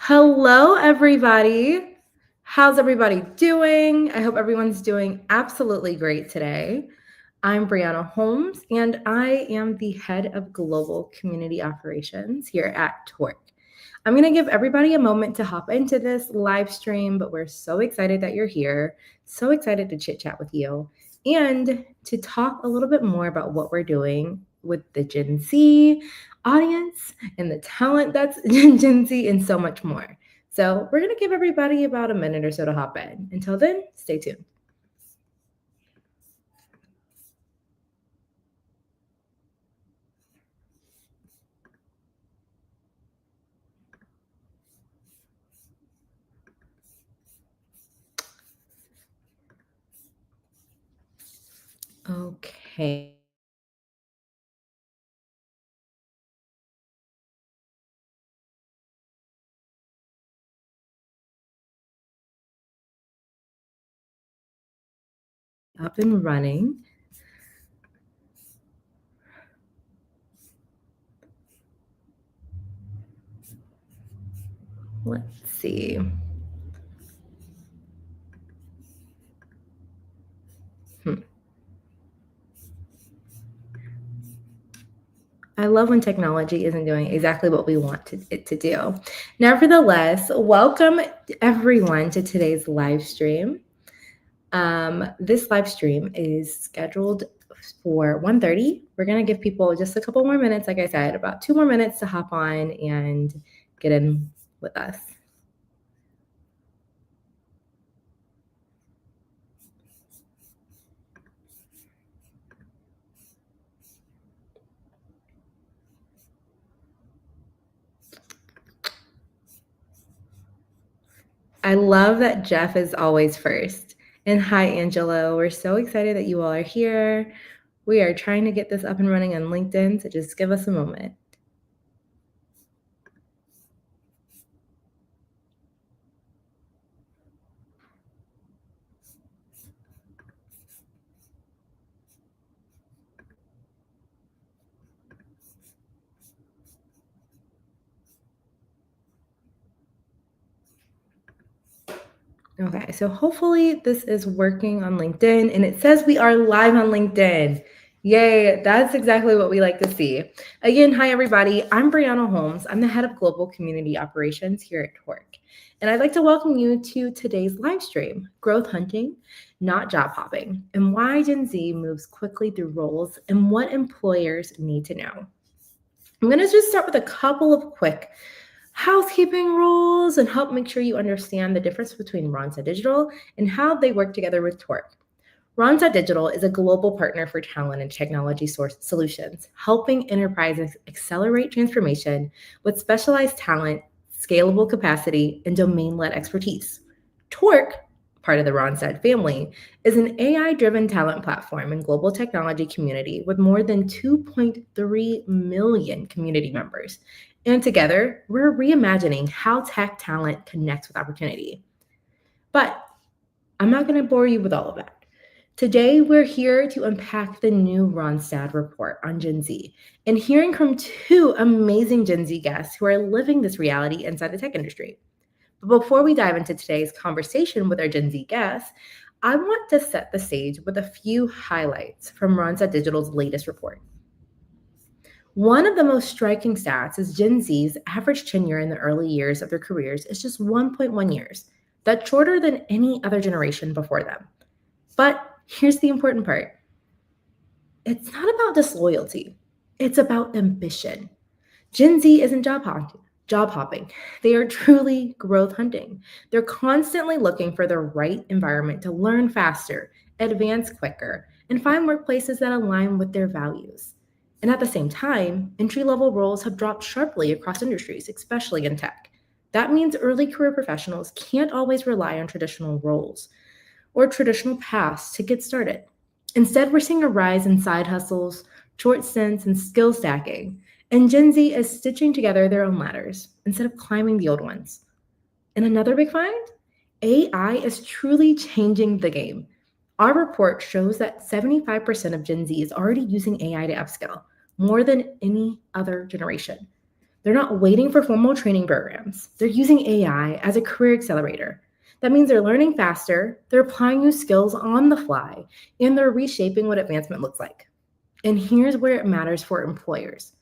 Hello, everybody. How's everybody doing? I hope everyone's doing absolutely great today. I'm Brianna Holmes, and I am the head of global community operations here at Torque. I'm going to give everybody a moment to hop into this live stream, but we're so excited that you're here, so excited to chit chat with you, and to talk a little bit more about what we're doing with the Gen Z audience and the talent that's Gen Z and so much more. So we're going to give everybody about a minute or so to hop in. Until then, stay tuned. Okay. Up and running. Let's see. I love when technology isn't doing exactly what we want it to do. Nevertheless, welcome everyone to today's live stream. This live stream is scheduled for 1:30. We're going to give people just a couple more minutes, like I said, about 2 more minutes to hop on and get in with us. I love that Jeff is always first. And hi, Angelo. We're so excited that you all are here. We are trying to get this up and running on LinkedIn, so just give us a moment. Okay, so hopefully this is working on LinkedIn, and it says we are live on LinkedIn. Yay, that's exactly what we like to see. Again, hi everybody, I'm Brianna Holmes. I'm the head of global community operations here at Torque, and I'd like to welcome you to today's live stream, Growth Hunting, Not Job Hopping, and why Gen Z moves quickly through roles and what employers need to know. I'm gonna just start with a couple of quick housekeeping rules and help make sure you understand the difference between Randstad Digital and how they work together with Torque. Randstad Digital is a global partner for talent and technology solutions, helping enterprises accelerate transformation with specialized talent, scalable capacity, and domain-led expertise. Torque, part of the Randstad family, is an AI-driven talent platform and global technology community with more than 2.3 million community members. And together, we're reimagining how tech talent connects with opportunity. But I'm not going to bore you with all of that. Today, we're here to unpack the new Randstad report on Gen Z and hearing from two amazing Gen Z guests who are living this reality inside the tech industry. But before we dive into today's conversation with our Gen Z guests, I want to set the stage with a few highlights from Randstad Digital's latest report. One of the most striking stats is Gen Z's average tenure in the early years of their careers is just 1.1 years. That's shorter than any other generation before them. But here's the important part. It's not about disloyalty. It's about ambition. Gen Z isn't job hopping. They are truly growth hunting. They're constantly looking for the right environment to learn faster, advance quicker, and find workplaces that align with their values. And at the same time, entry-level roles have dropped sharply across industries, especially in tech. That means early career professionals can't always rely on traditional roles or traditional paths to get started. Instead, we're seeing a rise in side hustles, short stints, and skill stacking. And Gen Z is stitching together their own ladders instead of climbing the old ones. And another big find? AI is truly changing the game. Our report shows that 75% of Gen Z is already using AI to upskill, more than any other generation. They're not waiting for formal training programs. They're using AI as a career accelerator. That means they're learning faster, they're applying new skills on the fly, and they're reshaping what advancement looks like. And here's where it matters for employers.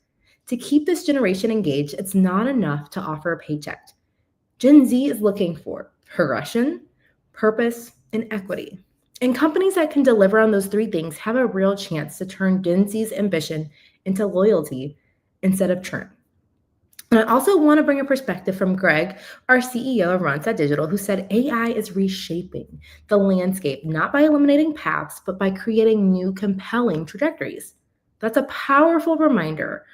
To keep this generation engaged, it's not enough to offer a paycheck. Gen Z is looking for progression, purpose, and equity. And companies that can deliver on those three things have a real chance to turn Gen Z's ambition into loyalty instead of churn. And I also want to bring a perspective from Greg, our CEO of Randstad Digital, who said AI is reshaping the landscape, not by eliminating paths, but by creating new compelling trajectories. That's a powerful reminder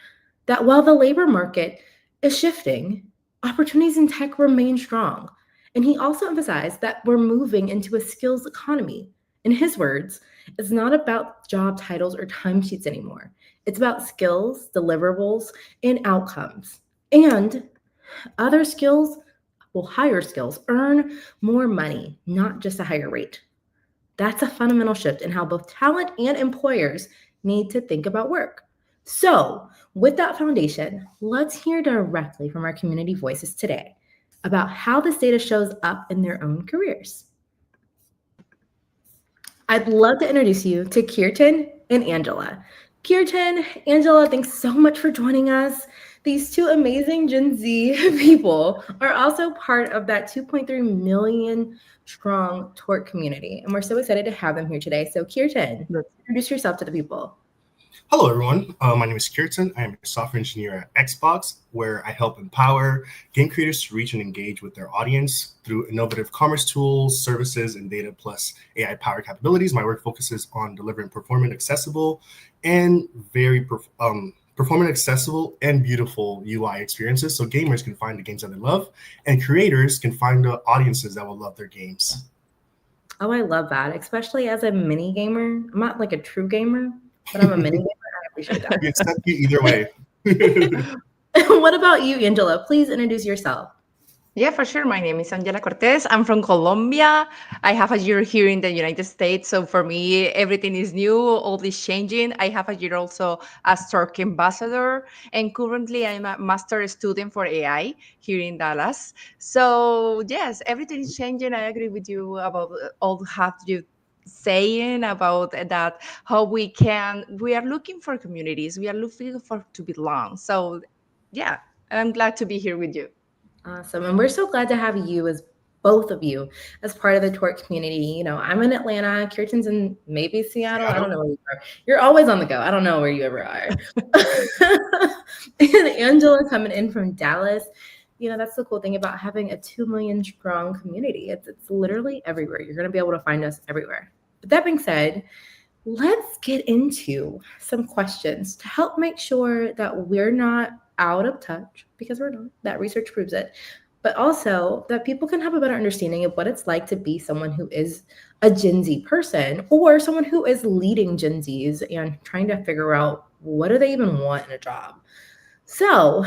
that while the labor market is shifting, opportunities in tech remain strong. And he also emphasized that we're moving into a skills economy. In his words, it's not about job titles or timesheets anymore. It's about skills, deliverables, and outcomes. And other skills, well, higher skills, earn more money, not just a higher rate. That's a fundamental shift in how both talent and employers need to think about work. So, with that foundation, let's hear directly from our community voices today about how this data shows up in their own careers. I'd love to introduce you to Kirtan and Angela. Kirtan, Angela, thanks so much for joining us. These two amazing Gen Z people are also part of that 2.3 million strong tort community. And we're so excited to have them here today. So Kirtan, introduce yourself to the people. Hello, everyone. My name is Kirtan. I am a software engineer at Xbox, where I help empower game creators to reach and engage with their audience through innovative commerce tools, services, and data plus AI-powered capabilities. My work focuses on delivering performant, accessible, and accessible and beautiful UI experiences so gamers can find the games that they love and creators can find the audiences that will love their games. Oh, I love that, especially as a mini gamer. I'm not like a true gamer, but I'm a mini gamer. I appreciate that. We accept you either way. What about you, Angela? Please introduce yourself. Yeah, for sure. My name is Angela Cortez. I'm from Colombia. I have a year here in the United States. So for me, everything is new, all is changing. I have a year also as Turk ambassador. And currently, I'm a master student for AI here in Dallas. So, yes, everything is changing. I agree with you about all have you saying about that, how we are looking for communities. We are looking for to belong. So, yeah, I'm glad to be here with you. Awesome. And we're so glad to have you as both of you as part of the tort community. You know, I'm in Atlanta, Kirtan's in maybe Seattle. I don't know where you are. You're always on the go. I don't know where you ever are. And Angela coming in from Dallas. You know, that's the cool thing about having a 2 million strong community. It's literally everywhere. You're going to be able to find us everywhere. But that being said, let's get into some questions to help make sure that we're not out of touch, because we're not. That research proves it. But also that people can have a better understanding of what it's like to be someone who is a Gen Z person or someone who is leading Gen Zs and trying to figure out what do they even want in a job. So,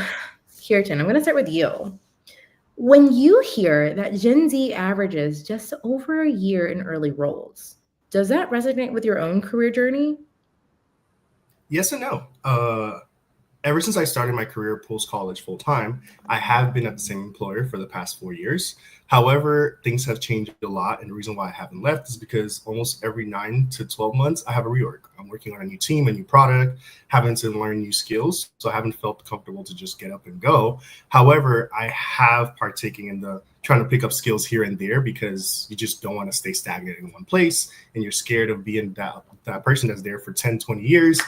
Kirtan, I'm going to start with you. When you hear that Gen Z averages just over a year in early roles, does that resonate with your own career journey? Yes and no. Ever since I started my career post-college full-time, I have been at the same employer for the past 4 years. However, things have changed a lot, and the reason why I haven't left is because almost every 9 to 12 months, I have a reorg. I'm working on a new team, a new product, having to learn new skills, so I haven't felt comfortable to just get up and go. However, I have partaken in the trying to pick up skills here and there because you just don't want to stay stagnant in one place, and you're scared of being that person that's there for 10, 20 years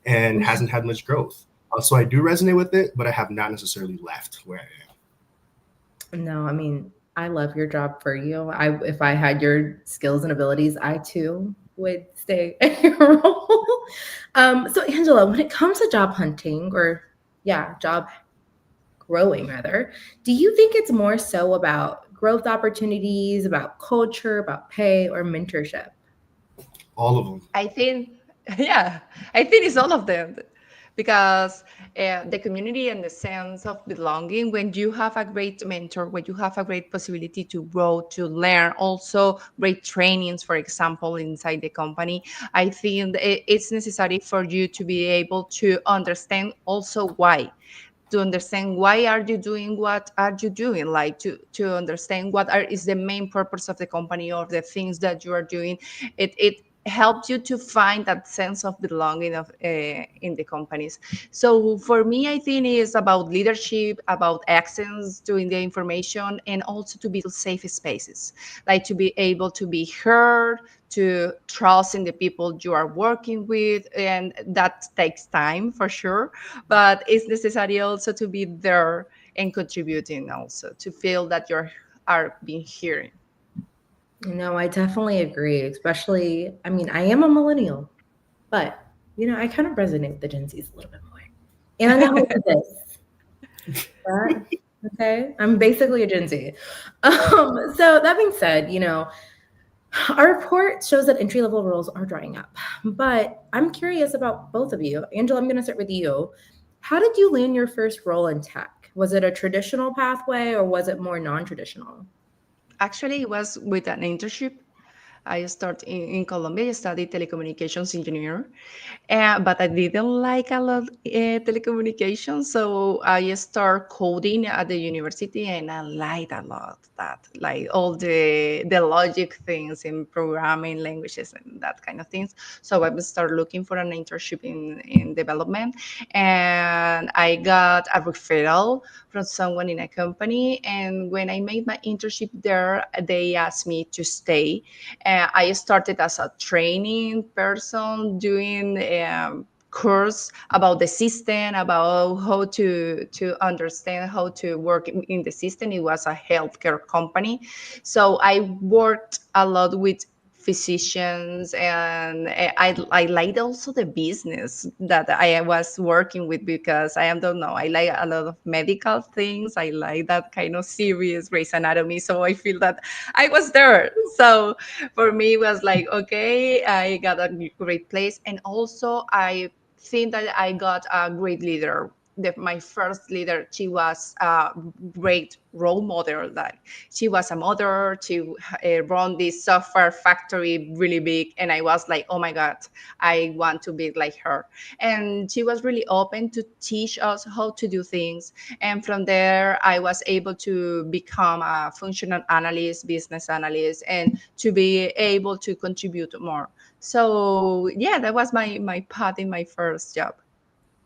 and hasn't had much growth. So I do resonate with it, but I have not necessarily left where I am. No, I mean, I love your job for you. If I had your skills and abilities, I too would stay in your role. So Angela, when it comes to job hunting job growing rather, do you think it's more so about growth opportunities, about culture, about pay, or mentorship? All of them. I think it's all of them. Because the community and the sense of belonging, when you have a great mentor, when you have a great possibility to grow, to learn, also great trainings, for example, inside the company, I think it's necessary for you to be able to understand also why. to understand why are you doing what are you doing, like to understand what is the main purpose of the company or the things that you are doing. It helps you to find that sense of belonging of in the companies. So for me, I think it is about leadership, about access to the information, and also to build safe spaces, like to be able to be heard, to trust in the people you are working with, and that takes time for sure, but it's necessary also to be there and contributing, also to feel that you are being heard. No, I definitely agree. Especially, I mean, I am a millennial, but I kind of resonate with the Gen Zs a little bit more. And I know how it is. That, okay, I'm basically a Gen Z. So that being said, our report shows that entry level roles are drying up. But I'm curious about both of you. Angela, I'm going to start with you. How did you land your first role in tech? Was it a traditional pathway or was it more non traditional? Actually, it was with an internship. I started in Colombia. I studied telecommunications engineer, but I didn't like a lot telecommunications, so I started coding at the university, and I liked a lot that, like all the logic things in programming languages and that kind of things. So I started looking for an internship in development, and I got a referral from someone in a company. And when I made my internship there, they asked me to stay. I started as a training person doing course about the system, about how to understand how to work in the system. It was a healthcare company, so I worked a lot with physicians, and I liked also the business that I was working with, because I don't know, I like a lot of medical things. I like that kind of series, Grey's Anatomy, so I feel that I was there. So for me, it was like, okay, I got a great place. And also I think that I got a great leader. My first leader, she was a great role model. Like, she was a mother. She run this software factory really big, and I was like, oh my god, I want to be like her. And she was really open to teach us how to do things. And from there, I was able to become a functional analyst, business analyst, and to be able to contribute more. So yeah, that was my path in my first job.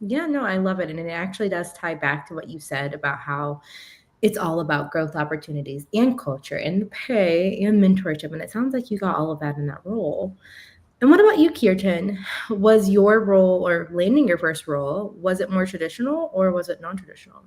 Yeah, no, I love it. And it actually does tie back to what you said about how it's all about growth opportunities and culture and pay and mentorship. And it sounds like you got all of that in that role. And what about you, Kirtan? Was your role or landing your first role, was it more traditional or was it non-traditional?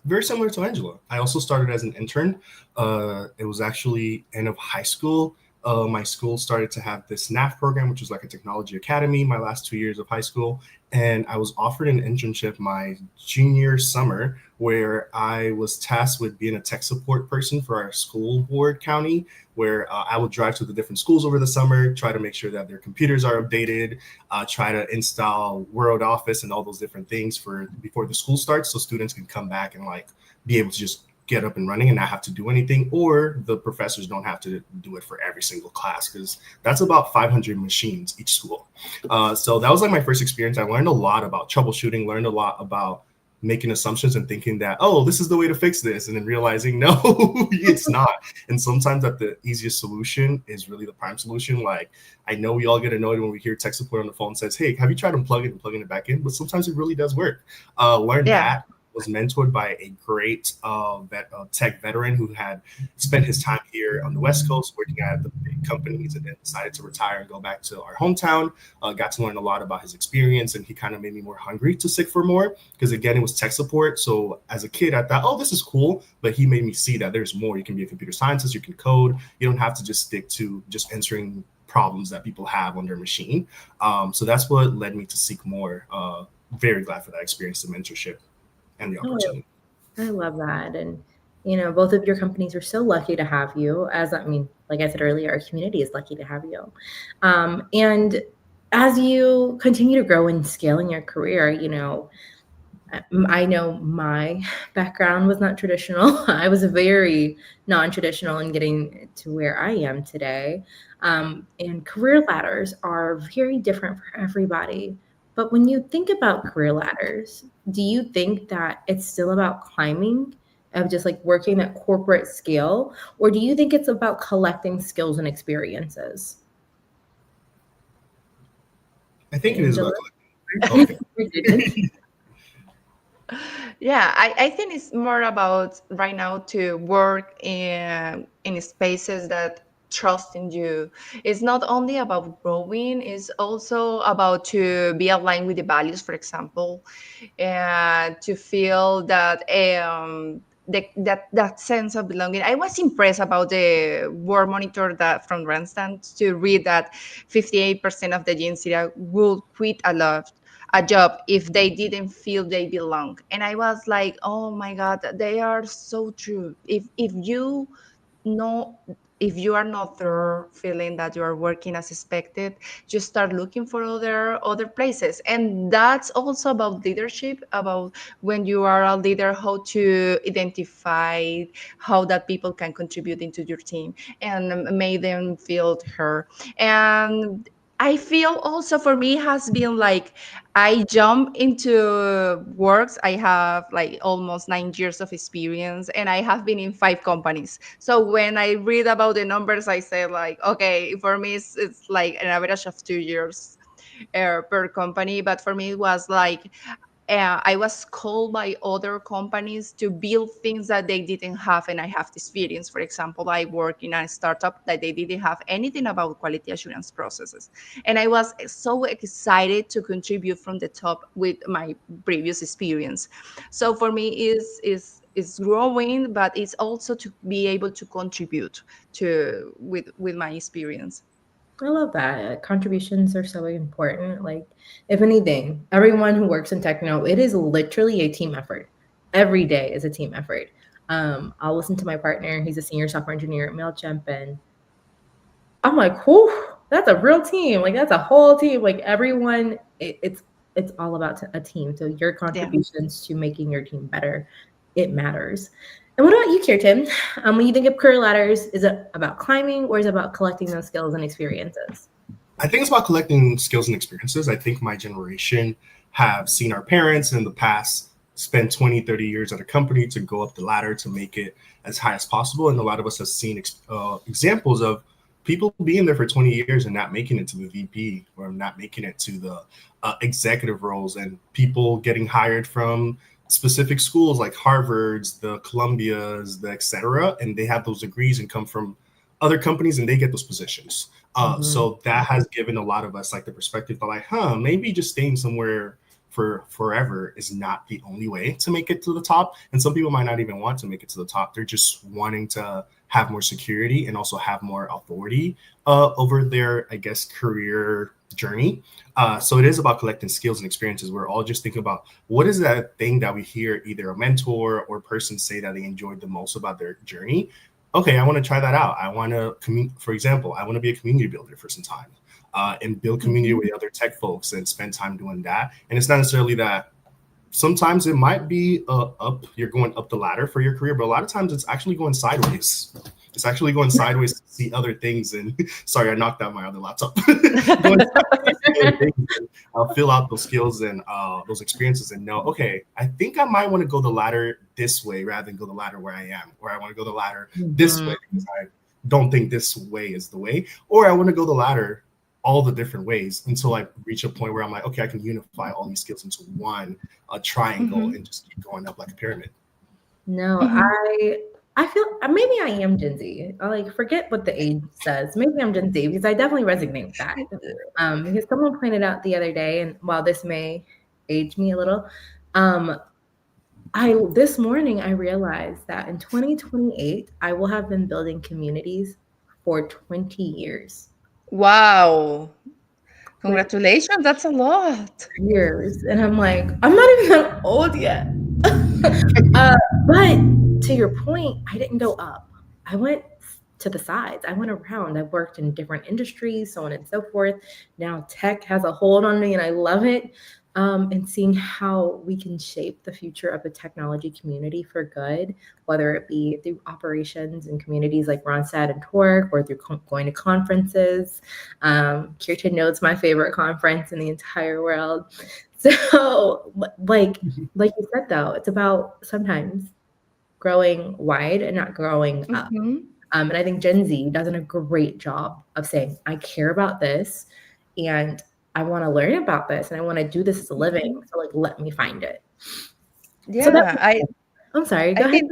Very similar to Angela. I also started as an intern. It was actually end of high school. My school started to have this NAF program, which was like a technology academy, my last 2 years of high school. And I was offered an internship my junior summer where I was tasked with being a tech support person for our school board county, where I would drive to the different schools over the summer, try to make sure that their computers are updated, try to install Word Office and all those different things for before the school starts, so students can come back and like be able to just get up and running and not have to do anything, or the professors don't have to do it for every single class, because that's about 500 machines each school. So that was like my first experience. I learned a lot about troubleshooting, learned a lot about making assumptions and thinking that, oh, this is the way to fix this, and then realizing no, it's not. And sometimes that the easiest solution is really the prime solution. Like, I know we all get annoyed when we hear tech support on the phone says, hey, have you tried unplugging and plugging it back in? But sometimes it really does work. Learned Yeah. that. Was mentored by a great tech veteran who had spent his time here on the West Coast working at the big companies, and then decided to retire and go back to our hometown. Got to learn a lot about his experience, and he kind of made me more hungry to seek for more, because again, it was tech support. So as a kid, I thought, oh, this is cool, but he made me see that there's more. You can be a computer scientist, you can code, you don't have to just stick to just answering problems that people have on their machine. So that's what led me to seek more. Very glad for that experience, the mentorship and the opportunity. I love that. And, both of your companies are so lucky to have you. Like I said earlier, our community is lucky to have you. And as you continue to grow and scale in your career, I know my background was not traditional. I was very non-traditional in getting to where I am today. And career ladders are very different for everybody. But when you think about career ladders, do you think that it's still about climbing, of just like working at corporate scale, or do you think it's about collecting skills and experiences? I think it is Angela? about collecting. Yeah, I think it's more about right now to work in spaces that trust in you. It's not only about growing, it's also about to be aligned with the values, for example, and to feel that that sense of belonging. I was impressed about the work monitor that from Randstad to read that 58% of the Gen Z will quit a job if they didn't feel they belong. And I was like, oh my God, they are so true. If you know, if you are not there feeling that you are working as expected, just start looking for other places. And that's also about leadership, about when you are a leader, how to identify how that people can contribute into your team and make them feel heard. And I feel also for me has been like I jump into works. I have like almost 9 years of experience and I have been in 5 companies. So when I read about the numbers, I say like, okay, for me, it's like an average of 2 years per company. But for me, it was like I was called by other companies to build things that they didn't have, and I have the experience. For example, I work in a startup that they didn't have anything about quality assurance processes, and I was so excited to contribute from the top with my previous experience. So for me, is growing, but it's also to be able to contribute to with my experience. I love that. Contributions are so important. Like, if anything, everyone who works in techno, it is literally a team effort. Every day is a team effort. I'll listen to my partner. He's a senior software engineer at MailChimp, and I'm like, whew, that's a real team. Like, that's a whole team. Like, everyone, it's all about a team. So your Yeah. contributions to making your team better, it matters. And what about you, Kirtan? When you think of career ladders, is it about climbing or is it about collecting those skills and experiences? I think it's about collecting skills and experiences. I think my generation have seen our parents in the past spend 20, 30 years at a company to go up the ladder to make it as high as possible. And a lot of us have seen examples of people being there for 20 years and not making it to the VP or not making it to the executive roles, and people getting hired from specific schools like Harvard's, the Columbia's, the et cetera. And they have those degrees and come from other companies and they get those positions. So that has given a lot of us like the perspective of like, maybe just staying somewhere for forever is not the only way to make it to the top. And some people might not even want to make it to the top. They're just wanting to have more security and also have more authority over their, I guess, career journey. So it is about collecting skills and experiences. We're all just thinking about what is that thing that we hear either a mentor or person say that they enjoyed the most about their journey. Okay, I want to try that out. I want to, for example, I want to be a community builder for some time and build community with other tech folks and spend time doing that. And it's not necessarily that. Sometimes it might be you're going up the ladder for your career, but a lot of times it's actually going sideways. It's actually going sideways to see other things. And sorry, I knocked out my other laptop. Going sideways to see other things and, fill out those skills and those experiences and know, okay, I think I might want to go the ladder this way rather than go the ladder where I am, or I want to go the ladder this way because I don't think this way is the way, or I want to go the ladder all the different ways until I reach a point where I'm like, okay, I can unify all these skills into one triangle and just keep going up like a pyramid. No, I feel maybe I am Gen Z. I like forget what the age says. Maybe I'm Gen Z because I definitely resonate with that. Because someone pointed out the other day, and while this may age me a little, I this morning I realized that in 2028 I will have been building communities for 20 years. Wow. Like Congratulations, that's a lot. years, and I'm like, I'm not even that old yet. But to your point, I didn't go up. I went to the sides. I went around. I worked in different industries, so on and so forth. Now tech has a hold on me and I love it. and seeing how we can shape the future of the technology community for good, whether it be through operations and communities like Randstad and Torque, or through going to conferences. Kirtan knows my favorite conference in the entire world. So, like you said, though, it's about sometimes growing wide and not growing up. Mhm. And I think Gen Z does a great job of saying, I care about this and I want to learn about this and I want to do this as a living. Mhm. So, like, let me find it. So, that, Yeah, I I'm sorry, I go ahead. think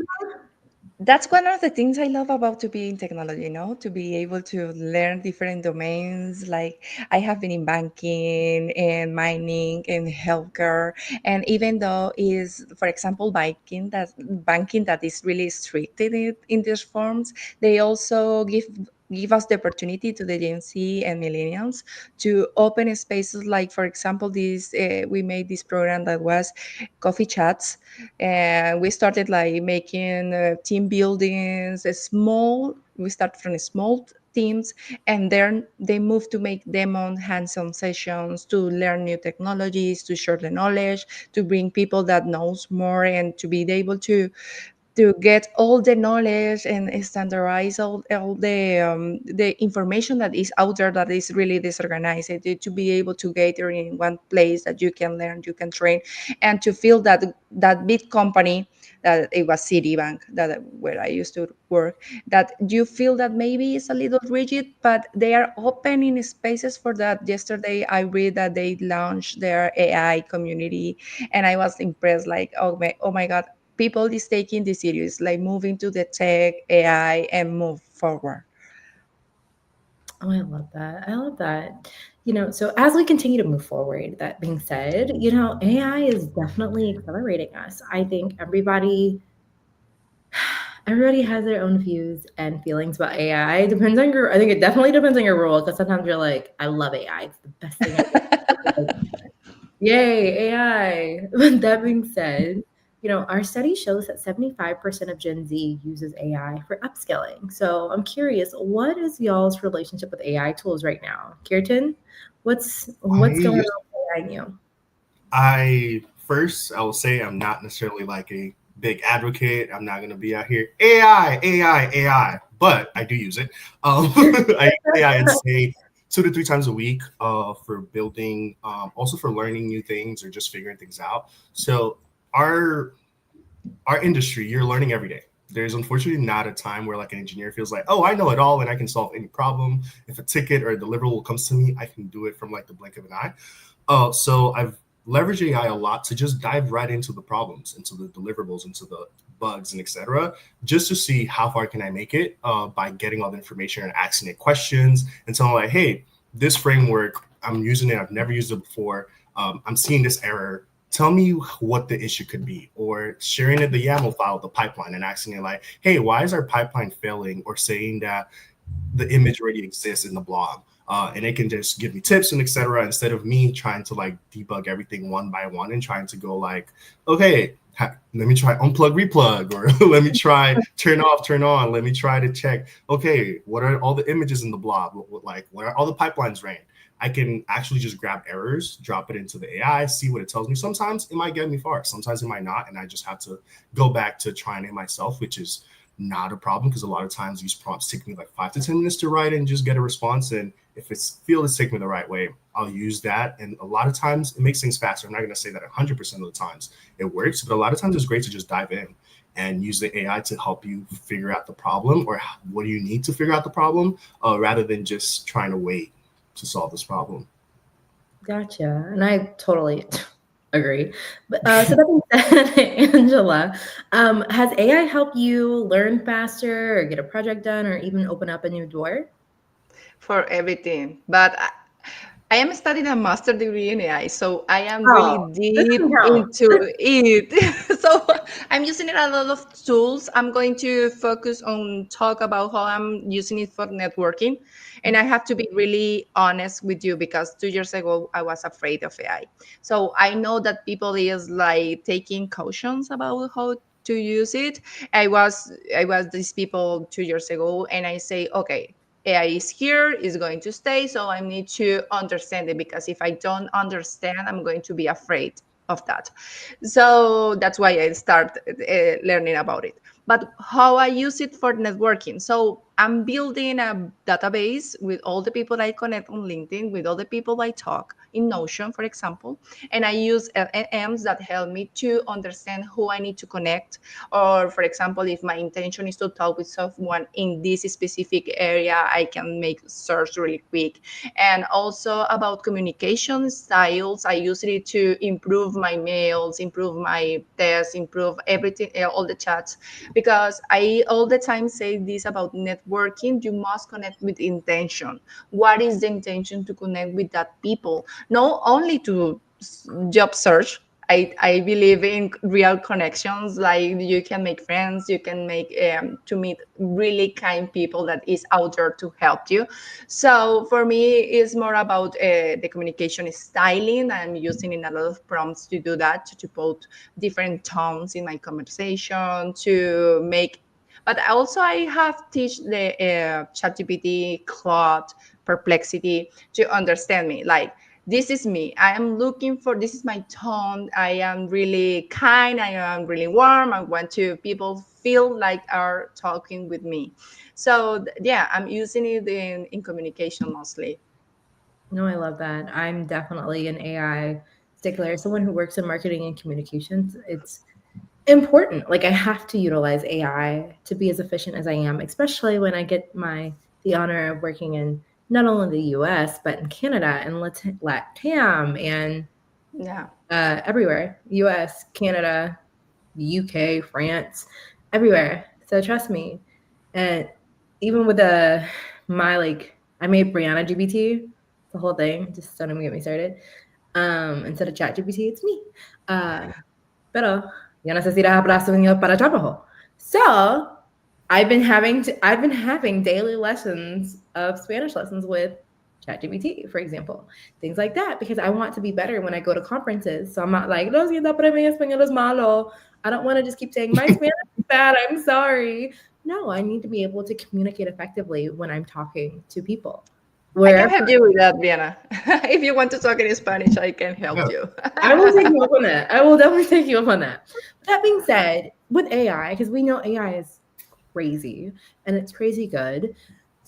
that's one of the things I love about to be in technology, to be able to learn different domains. Like I have been in banking and mining and healthcare. And even though is, for example, banking that is really strict in these forms, they also give us the opportunity to the Gen Z and millennials to open spaces like, for example, this we made this program that was coffee chats, and we started like making team buildings, a small. We start from small teams, and then they move to make demo hands-on sessions to learn new technologies, to share the knowledge, to bring people that knows more, and to be able to get all the knowledge and standardize all the information that is out there that is really disorganized, to be able to gather in one place that you can learn, you can train, and to feel that big company, that it was Citibank, that where I used to work, that you feel that maybe it's a little rigid, but they are opening spaces for that. Yesterday I read that they launched their AI community, and I was impressed, like, oh my god, people is taking this serious, like moving to the tech, AI, and move forward. Oh, I love that. I love that. So as we continue to move forward, that being said, AI is definitely accelerating us. I think everybody has their own views and feelings about AI. It depends on I think it definitely depends on your role, because sometimes you're like, I love AI. It's the best thing ever. Yay, AI. But that being said, our study shows that 75% of Gen Z uses AI for upskilling. So I'm curious, what is y'all's relationship with AI tools right now? Kirtan, what's going I on with AI in you? I will say I'm not necessarily like a big advocate. I'm not gonna be out here AI, AI, AI, but I do use it. I use AI and say 2 to 3 times a week for building, also for learning new things or just figuring things out. So our our industry, you're learning every day. There's unfortunately not a time where like an engineer feels like, oh, I know it all and I can solve any problem. If a ticket or a deliverable comes to me, I can do it from like the blink of an eye. So I've leveraged AI a lot to just dive right into the problems, into the deliverables, into the bugs, and etc. Just to see how far can I make it by getting all the information and asking it questions and telling like, hey, this framework, I'm using it. I've never used it before. I'm seeing this error. Tell me what the issue could be, or sharing it the YAML file, the pipeline, and asking it like, hey, why is our pipeline failing, or saying that the image already exists in the blog. And it can just give me tips and etc. Instead of me trying to like debug everything one by one and trying to go like, okay, let me try unplug, replug, or let me try turn off, turn on. Let me try to check, okay, what are all the images in the blob? What are all the pipelines ran? I can actually just grab errors, drop it into the AI, see what it tells me. Sometimes it might get me far, sometimes it might not. And I just have to go back to trying it myself, which is not a problem because a lot of times these prompts take me like 5 to 10 minutes to write and just get a response. And if it's feel it's taking me the right way, I'll use that. And a lot of times it makes things faster. I'm not going to say that 100% of the times it works, but a lot of times it's great to just dive in and use the AI to help you figure out the problem or what do you need to figure out the problem rather than just trying to wait to solve this problem. Gotcha. And I totally agree. But so that being said, Angela, has AI helped you learn faster or get a project done or even open up a new door? For everything. But I am studying a master degree in AI, so I am really Oh, this deep can count. into it. So I'm using it a lot of tools. I'm going to focus on talk about how I'm using it for networking. And I have to be really honest with you because 2 years ago I was afraid of AI. So I know that people is like taking cautions about how to use it. I was these people 2 years ago, and I say, okay, AI is here, is going to stay, so I need to understand it, because if I don't understand, I'm going to be afraid of that. So that's why I start learning about it. But how I use it for networking. So I'm building a database with all the people I connect on LinkedIn, with all the people I talk in Notion, for example. And I use LLMs that help me to understand who I need to connect. Or, for example, if my intention is to talk with someone in this specific area, I can make search really quick. And also about communication styles, I use it to improve my mails, improve my tests, improve everything, all the chats, because I all the time say this about networking: you must connect with intention. What is the intention to connect with that people? Not only to job search. I believe in real connections. Like, you can make friends, you can make to meet really kind people that is out there to help you. So for me, it's more about the communication styling. I'm using in a lot of prompts to do that, to put different tones in my conversation, to make. But also, I have teach the ChatGPT, Claude, Perplexity to understand me. Like, this is me. I am looking for, this is my tone. I am really kind. I am really warm. I want to people feel like are talking with me. So yeah, I'm using it in communication mostly. No, I love that. I'm definitely an AI stickler, someone who works in marketing and communications. It's important. Like, I have to utilize AI to be as efficient as I am, especially when I get the honor of working in not only the US but in Canada and LATAM and Yeah. everywhere. US, Canada, UK, France, everywhere. So trust me. And even with I made Brianna GPT, the whole thing. Just don't even get me started. Instead of Chat GPT, it's me. Pero yo necesito hablar español para trabajo. So I've been having daily lessons of Spanish lessons with ChatGPT, for example, things like that, because I want to be better when I go to conferences. So I'm not like, lo siento, pero mi español es malo. I don't want to just keep saying my Spanish is bad. I'm sorry. No, I need to be able to communicate effectively when I'm talking to people. I can Wherever help you with that, Vienna. If you want to talk in Spanish, I can help Yeah. you. I will take you up on that. I will definitely take you up on that. But that being said, with AI, because we know AI is crazy and it's crazy good,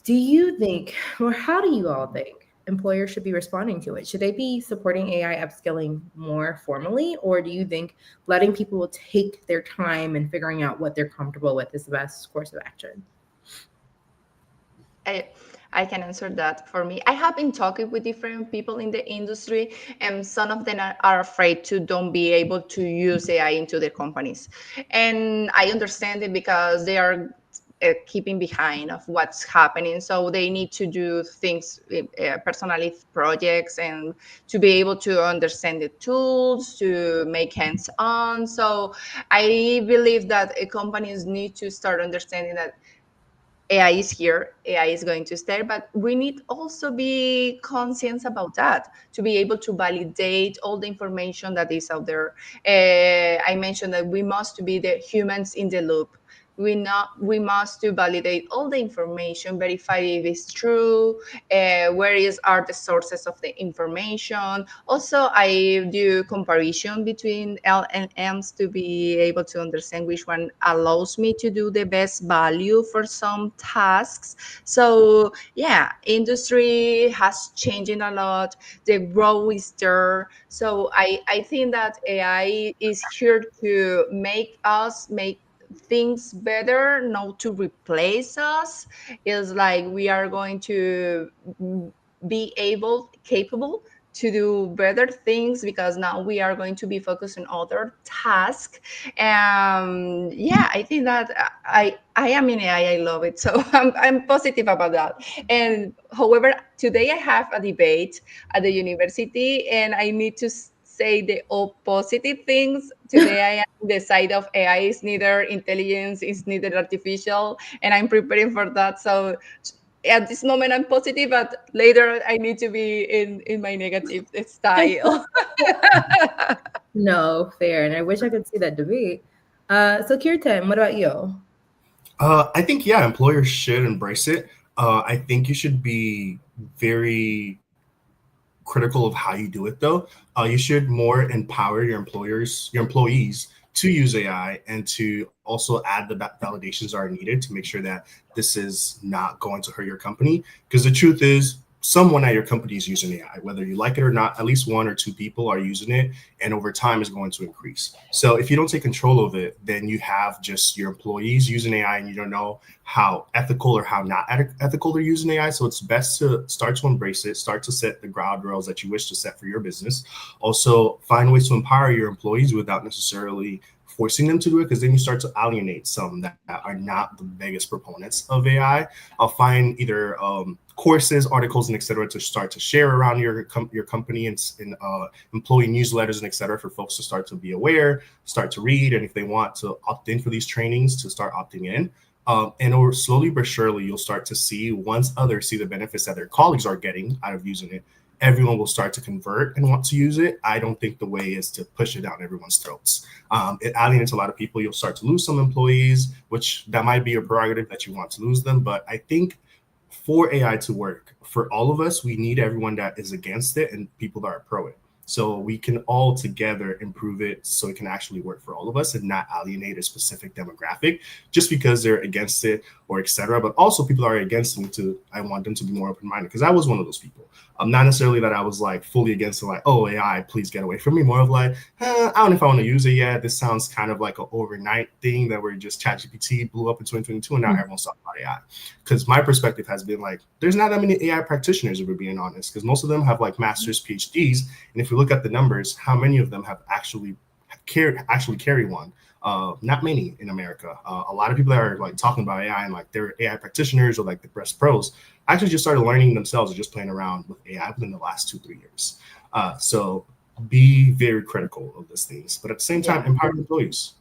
do you think, or how do you all think employers should be responding to it? Should they be supporting AI upskilling more formally, or do you think letting people take their time and figuring out what they're comfortable with is the best course of action? I, I can answer that. For me, I have been talking with different people in the industry, and some of them are afraid to don't be able to use AI into their companies. And I understand it, because they are keeping behind of what's happening, so they need to do things, personally projects, and to be able to understand the tools, to make hands on. So I believe that companies need to start understanding that AI is here, AI is going to stay, but we need also be conscious about that, to be able to validate all the information that is out there. I mentioned that we must be the humans in the loop. We must to validate all the information, verify if it's true, where is are the sources of the information. Also, I do comparison between LLMs to be able to understand which one allows me to do the best value for some tasks. So yeah, industry has changing a lot. The growth is there. So I think that AI is here to make things better, not to replace us. It's like we are going to be capable to do better things, because now we are going to be focused on other tasks. Yeah, I think that I am in AI. I love it, so I'm positive about that. And however, today I have a debate at the university, and I need to say the all positive things. Today I am on the side of AI is neither intelligence, is neither artificial, and I'm preparing for that. So at this moment I'm positive, but later I need to be in my negative style. No, fair. And I wish I could see that debate. So Kirtan, what about you? I think, yeah, employers should embrace it. I think you should be very critical of how you do it though. You should more empower your employees to use AI and to also add the validations that are needed to make sure that this is not going to hurt your company. Because the truth is, someone at your company is using AI, whether you like it or not. At least one or two people are using it, and over time is going to increase. So if you don't take control of it, then you have just your employees using AI, and you don't know how ethical or how not ethical they're using AI. So it's best to start to embrace it, start to set the ground rules that you wish to set for your business. Also, find ways to empower your employees without necessarily forcing them to do it, because then you start to alienate some that are not the biggest proponents of AI. I'll find either courses, articles, and etc. to start to share around your company and employee newsletters and etc. for folks to start to be aware, start to read, and if they want to opt in for these trainings, to start opting in. And over slowly but surely, you'll start to see, once others see the benefits that their colleagues are getting out of using it, everyone will start to convert and want to use it. I don't think the way is to push it down everyone's throats. It alienates a lot of people. You'll start to lose some employees, which that might be a prerogative that you want to lose them. But I think for AI to work, for all of us, we need everyone that is against it and people that are pro it. So we can all together improve it so it can actually work for all of us and not alienate a specific demographic just because they're against it or etc. But also people are against me to, I want them to be more open-minded, because I was one of those people. Not necessarily that I was like fully against it, like, oh, AI, please get away from me. More of like, I don't know if I want to use it yet. This sounds kind of like an overnight thing that where just ChatGPT blew up in 2022 and now everyone's talking about AI. Because my perspective has been like, there's not that many AI practitioners, if we're being honest, because most of them have like master's, PhDs. And if you look at the numbers, how many of them have actually carry one? Not many in America. A lot of people that are like talking about AI and like they're AI practitioners or like the best pros actually just started learning themselves or just playing around with AI within the last 2-3 years. So be very critical of these things, but at the same time, empower employees.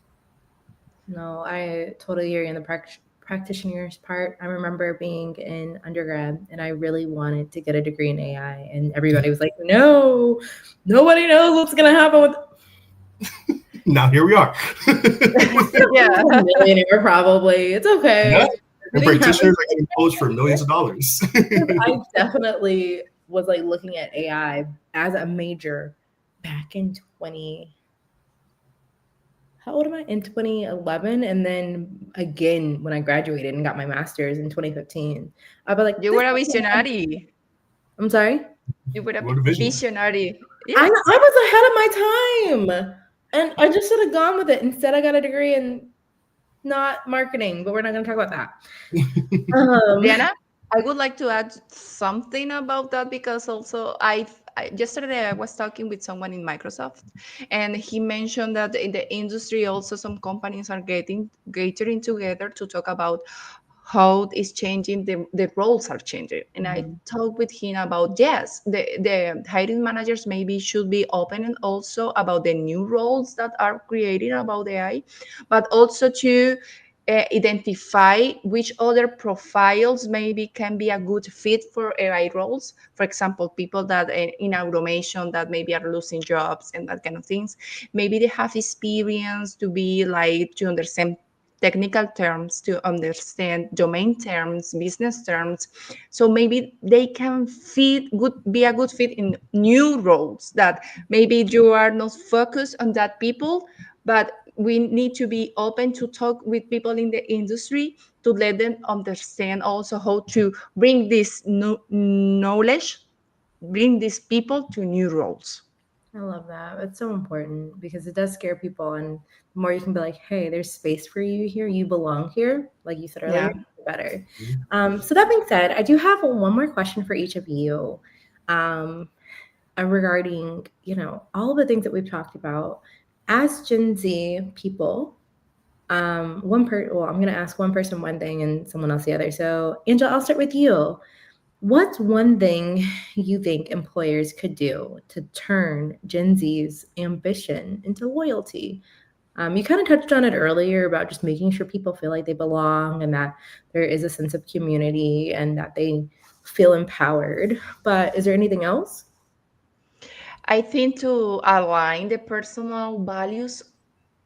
No, I totally agree on the practitioner's part. I remember being in undergrad and I really wanted to get a degree in AI, and everybody was like, no, nobody knows what's going to happen with. Now here we are. Yeah. A millionaire, probably. It's okay. Yeah. And Everything practitioners happens. are getting coached for millions of dollars. I definitely was like looking at AI as a major back in 20. How old am I? In 2011, and then again when I graduated and got my master's in 2015. I'd be like, You were a visionary. I'm sorry? You were a What a vision. visionary. I Yes. was ahead of my time. And I just should have gone with it. Instead, I got a degree in not marketing, but we're not going to talk about that. Diana, I would like to add something about that, because also yesterday I was talking with someone in Microsoft, and he mentioned that in the industry also some companies are gathering together to talk about how it's changing, the roles are changing. And I talked with him about, yes, the hiring managers maybe should be open and also about the new roles that are created about AI, but also to identify which other profiles maybe can be a good fit for AI roles. For example, people that in automation that maybe are losing jobs and that kind of things. Maybe they have experience to be like to understand technical terms, to understand domain terms, business terms. So maybe they can be a good fit in new roles that maybe you are not focused on that people, but we need to be open to talk with people in the industry to let them understand also how to bring this knowledge, bring these people to new roles. I love that. It's so important because it does scare people. And the more you can be like, hey, there's space for you here. You belong here. Like you said earlier, Yeah. the better. So that being said, I do have one more question for each of you regarding, all of the things that we've talked about. As Gen Z people, I'm going to ask one person one thing and someone else the other. So Angela, I'll start with you. What's one thing you think employers could do to turn Gen Z's ambition into loyalty? You kind of touched on it earlier about just making sure people feel like they belong and that there is a sense of community and that they feel empowered. But is there anything else? I think to align the personal values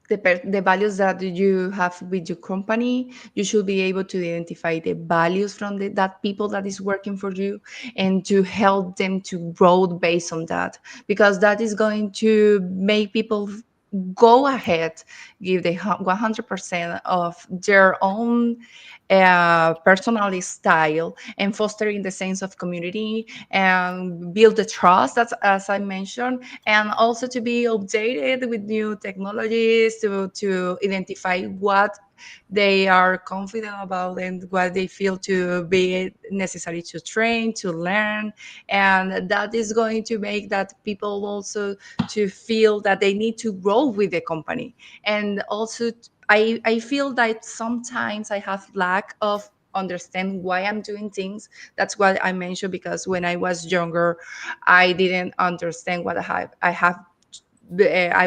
the values that you have with your company. You should be able to identify the values from that people that is working for you, and to help them to grow based on that, because that is going to make people go ahead, give the 100% of their own personality style, and fostering the sense of community and build the trust, that's as I mentioned, and also to be updated with new technologies, to identify what they are confident about and what they feel to be necessary to train, to learn. And that is going to make that people also to feel that they need to grow with the company. And also I feel that sometimes I have lack of understand why I'm doing things. That's what I mentioned, because when I was younger, I didn't understand what I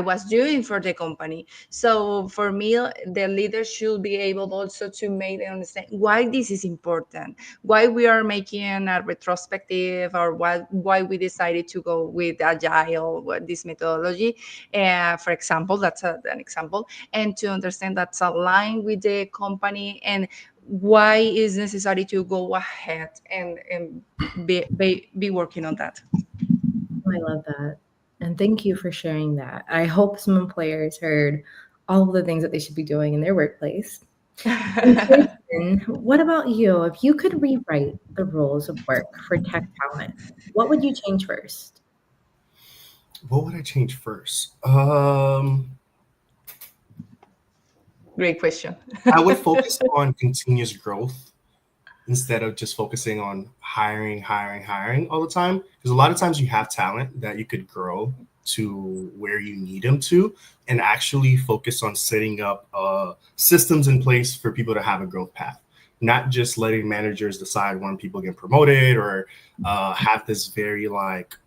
was doing for the company. So for me, the leader should be able also to make them understand why this is important, why we are making a retrospective, or why we decided to go with agile, this methodology. For example, that's an example, and to understand that's aligned with the company, and why is necessary to go ahead and be working on that. Oh, I love that. And thank you for sharing that. I hope some employers heard all of the things that they should be doing in their workplace. And Kirsten, what about you? If you could rewrite the rules of work for tech talent, what would you change first? What would I change first? Great question. I would focus on continuous growth instead of just focusing on hiring all the time. Because a lot of times you have talent that you could grow to where you need them to, and actually focus on setting up systems in place for people to have a growth path. Not just letting managers decide when people get promoted, or have this very like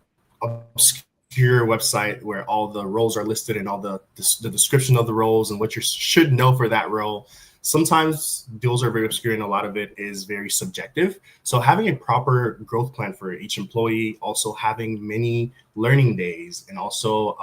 obscure website where all the roles are listed and all the description of the roles and what you should know for that role. Sometimes those are very obscure and a lot of it is very subjective. So having a proper growth plan for each employee, also having many learning days, and also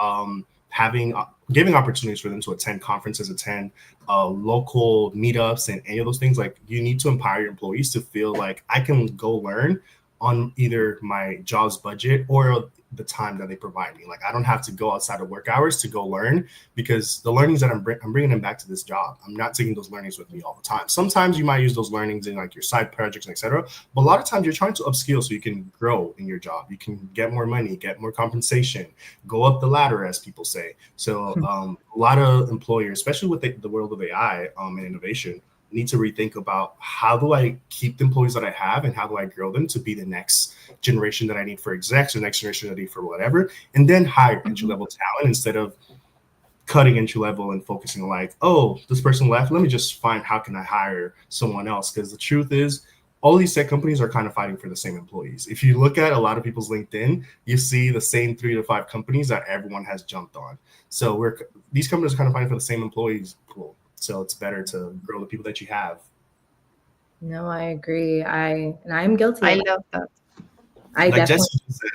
having giving opportunities for them to attend conferences, attend local meetups, and any of those things. Like, you need to empower your employees to feel like I can go learn on either my job's budget or the time that they provide me. Like, I don't have to go outside of work hours to go learn, because the learnings that I'm bringing them back to this job. I'm not taking those learnings with me all the time. Sometimes you might use those learnings in like your side projects, etc. But a lot of times you're trying to upskill so you can grow in your job. You can get more money, get more compensation, go up the ladder, as people say. So a lot of employers, especially with the world of AI and innovation, need to rethink about how do I keep the employees that I have and how do I grow them to be the next generation that I need for execs, or next generation that I need for whatever, and then hire entry level talent instead of cutting entry level and focusing on like, oh, this person left, let me just find how can I hire someone else. Because the truth is, all these tech companies are kind of fighting for the same employees. If you look at a lot of people's LinkedIn, you see the same 3 to 5 companies that everyone has jumped on. So these companies are kind of fighting for the same employees pool. So it's better to grow the people that you have. No, I agree. I'm guilty I of it. love that. I Like definitely Jesse said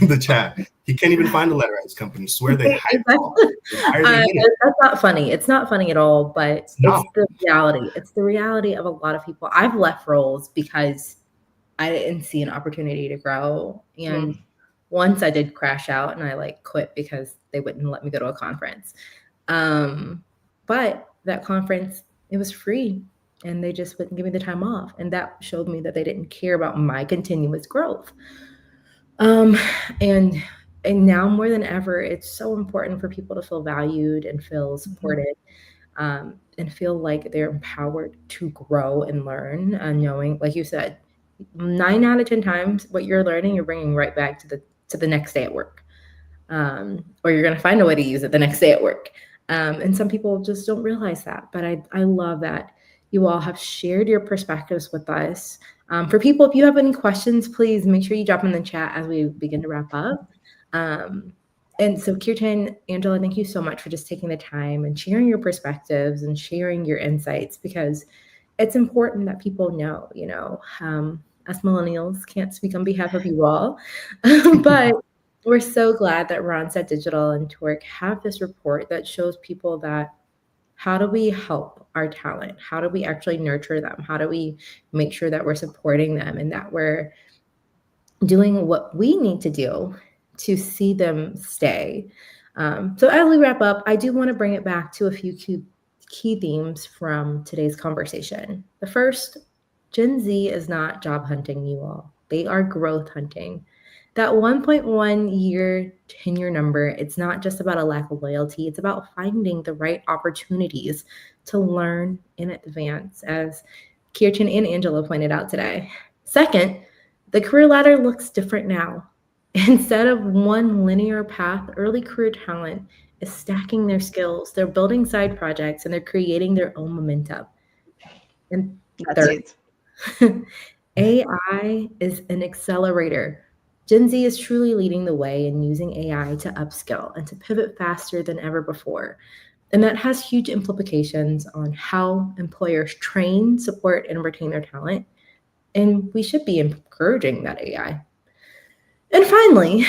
in the chat, he can't even find a letter at his company. Swear they hire all. Why are they in it? That's not funny. It's not funny at all, but No. it's the reality. It's the reality of a lot of people. I've left roles because I didn't see an opportunity to grow. And once I did crash out and I like quit because they wouldn't let me go to a conference. But that conference, it was free and they just wouldn't give me the time off. And that showed me that they didn't care about my continuous growth. And now more than ever, it's so important for people to feel valued and feel supported, and feel like they're empowered to grow and learn, and knowing, like you said, 9 out of 10 times what you're learning, you're bringing right back to the next day at work, or you're going to find a way to use it the next day at work. And some people just don't realize that. But I love that you all have shared your perspectives with us. For people, if you have any questions, please make sure you drop in the chat as we begin to wrap up. And so, Kirtan, Angela, thank you so much for just taking the time and sharing your perspectives and sharing your insights, because it's important that people know, us millennials can't speak on behalf of you all, but we're so glad that Randstad Digital and Torque have this report that shows people that How do we help our talent? How do we actually nurture them? How do we make sure that we're supporting them and that we're doing what we need to do to see them stay? So as we wrap up, I do want to bring it back to a few key themes from today's conversation. The first, Gen Z is not job hunting, you all. They are growth hunting. That 1.1 year tenure number, it's not just about a lack of loyalty, it's about finding the right opportunities to learn and advance, as Kirtan and Angela pointed out today. Second, the career ladder looks different now. Instead of one linear path, early career talent is stacking their skills, they're building side projects, and they're creating their own momentum. And That's third, it. AI is an accelerator. Gen Z is truly leading the way in using AI to upskill and to pivot faster than ever before. And that has huge implications on how employers train, support, and retain their talent. And we should be encouraging that AI. And finally,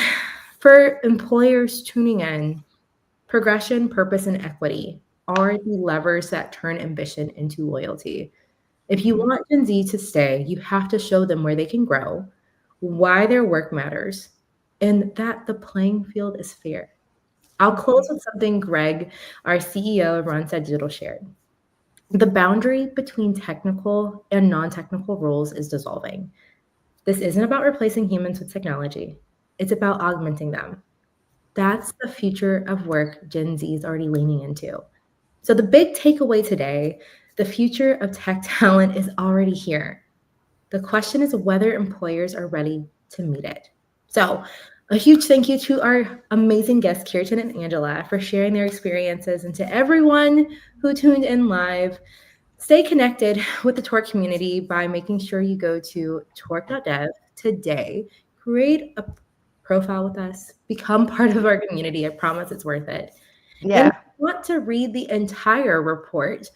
for employers tuning in, progression, purpose, and equity are the levers that turn ambition into loyalty. If you want Gen Z to stay, you have to show them where they can grow, why their work matters, and that the playing field is fair. I'll close with something Greg, our CEO of Randstad Digital, shared. The boundary between technical and non-technical roles is dissolving. This isn't about replacing humans with technology. It's about augmenting them. That's the future of work Gen Z is already leaning into. So the big takeaway today, the future of tech talent is already here. The question is whether employers are ready to meet it. So a huge thank you to our amazing guests, Kirtan and Angela, for sharing their experiences, and to everyone who tuned in live. Stay connected with the Torque community by making sure you go to torque.dev today, create a profile with us, become part of our community. I promise it's worth it. And if Yeah. you want to read the entire report,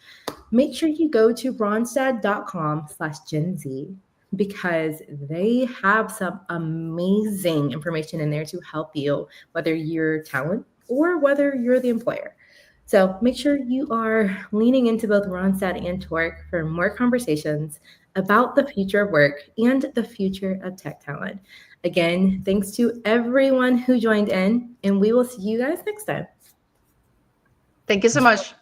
make sure you go to ronstad.com/Gen Z, because they have some amazing information in there to help you, whether you're talent or whether you're the employer. So make sure you are leaning into both Ronstad and Torque for more conversations about the future of work and the future of tech talent. Again, thanks to everyone who joined in, and we will see you guys next time. Thank you so much.